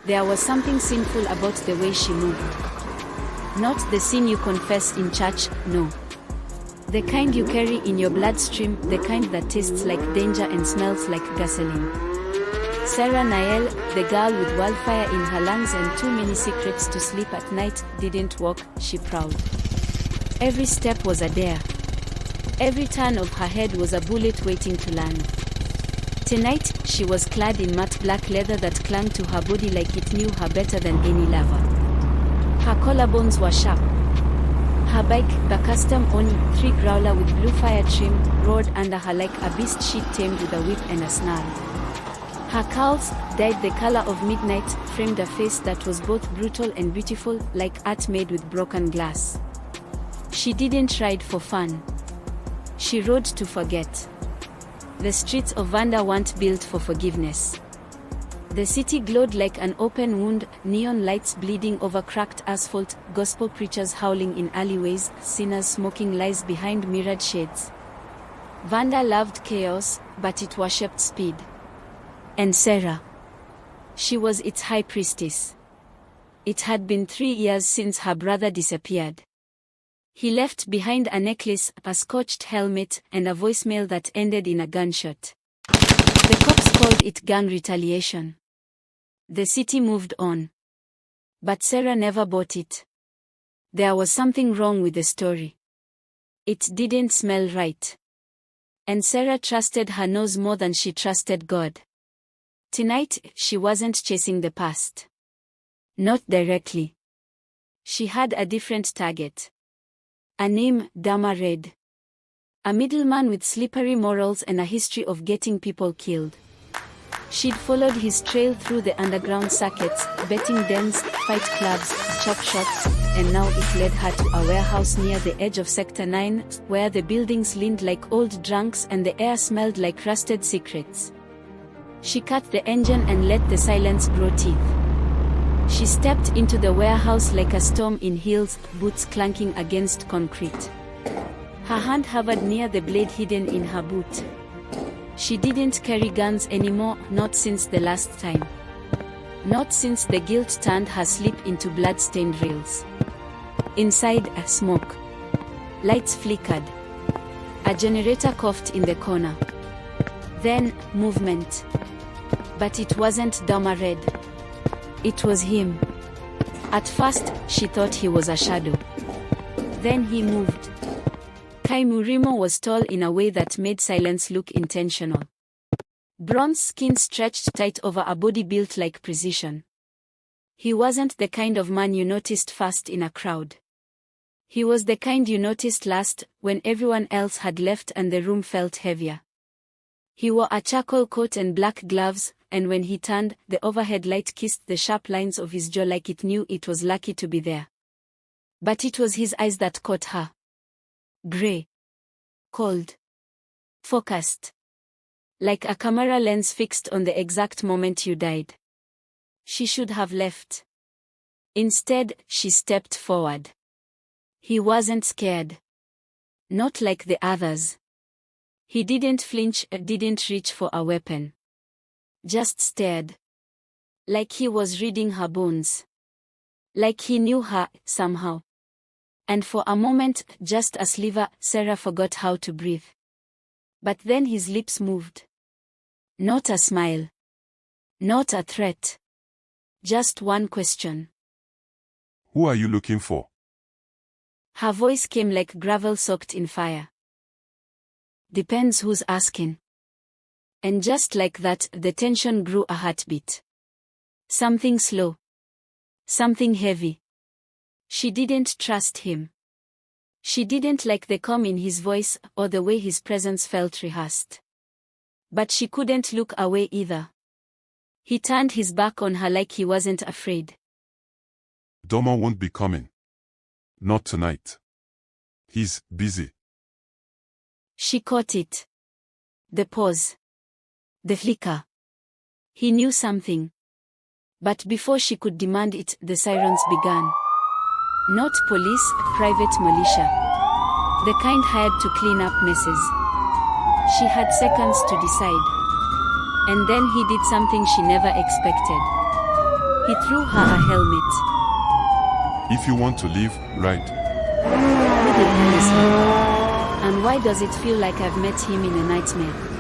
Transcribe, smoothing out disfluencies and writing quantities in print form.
There was something sinful about the way she moved. Not the sin you confess in church, no. The kind you carry in your bloodstream, the kind that tastes like danger and smells like gasoline. Sahra Nyale, the girl with wildfire in her lungs and too many secrets to sleep at night, didn't walk, she prowled. Every step was a dare. Every turn of her head was a bullet waiting to land. Tonight, she was clad in matte black leather that clung to her body like it knew her better than any lover. Her collarbones were sharp. Her bike, the custom Oni 3 growler with blue fire trim, roared under her like a beast she'd tamed with a whip and a snarl. Her curls, dyed the color of midnight, framed a face that was both brutal and beautiful, like art made with broken glass. She didn't ride for fun. She rode to forget. The streets of Vunda weren't built for forgiveness. The city glowed like an open wound, neon lights bleeding over cracked asphalt, gospel preachers howling in alleyways, sinners smoking lies behind mirrored shades. Vunda loved chaos, but it worshipped speed. And Sahra. She was its high priestess. It had been 3 years since her brother disappeared. He left behind a necklace, a scorched helmet, and a voicemail that ended in a gunshot. The cops called it gang retaliation. The city moved on. But Sahra never bought it. There was something wrong with the story. It didn't smell right. And Sahra trusted her nose more than she trusted God. Tonight, she wasn't chasing the past. Not directly. She had a different target. A name, Dama Red. A middleman with slippery morals and a history of getting people killed. She'd followed his trail through the underground circuits, betting dens, fight clubs, chop shops, and now it led her to a warehouse near the edge of Sector 9, where the buildings leaned like old drunks and the air smelled like rusted secrets. She cut the engine and let the silence grow teeth. She stepped into the warehouse like a storm in heels, boots clanking against concrete. Her hand hovered near the blade hidden in her boot. She didn't carry guns anymore, not since the last time. Not since the guilt turned her sleep into blood-stained rails. Inside, smoke. Lights flickered. A generator coughed in the corner. Then, movement. But it wasn't Dama Red. It was him. At first, she thought he was a shadow. Then he moved. Kai Muremo was tall in a way that made silence look intentional. Bronze skin stretched tight over a body built like precision. He wasn't the kind of man you noticed fast in a crowd. He was the kind you noticed last, when everyone else had left and the room felt heavier. He wore a charcoal coat and black gloves, and when he turned, the overhead light kissed the sharp lines of his jaw like it knew it was lucky to be there. But it was his eyes that caught her. Gray. Cold. Focused. Like a camera lens fixed on the exact moment you died. She should have left. Instead, she stepped forward. He wasn't scared. Not like the others. He didn't flinch, didn't reach for a weapon. Just stared. Like he was reading her bones. Like he knew her, somehow. And for a moment, just a sliver, Sahra forgot how to breathe. But then his lips moved. Not a smile. Not a threat. Just one question. Who are you looking for? Her voice came like gravel soaked in fire. Depends who's asking. And just like that, the tension grew a heartbeat. Something slow. Something heavy. She didn't trust him. She didn't like the calm in his voice, or the way his presence felt rehearsed. But she couldn't look away either. He turned his back on her like he wasn't afraid. Doma won't be coming. Not tonight. He's busy. She caught it. The pause. The flicker. He knew something. But before she could demand it, the sirens began. Not police, private militia. The kind hired to clean up messes. She had seconds to decide. And then he did something she never expected. He threw her a helmet. If you want to leave, right. With it, honestly. And why does it feel like I've met him in a nightmare?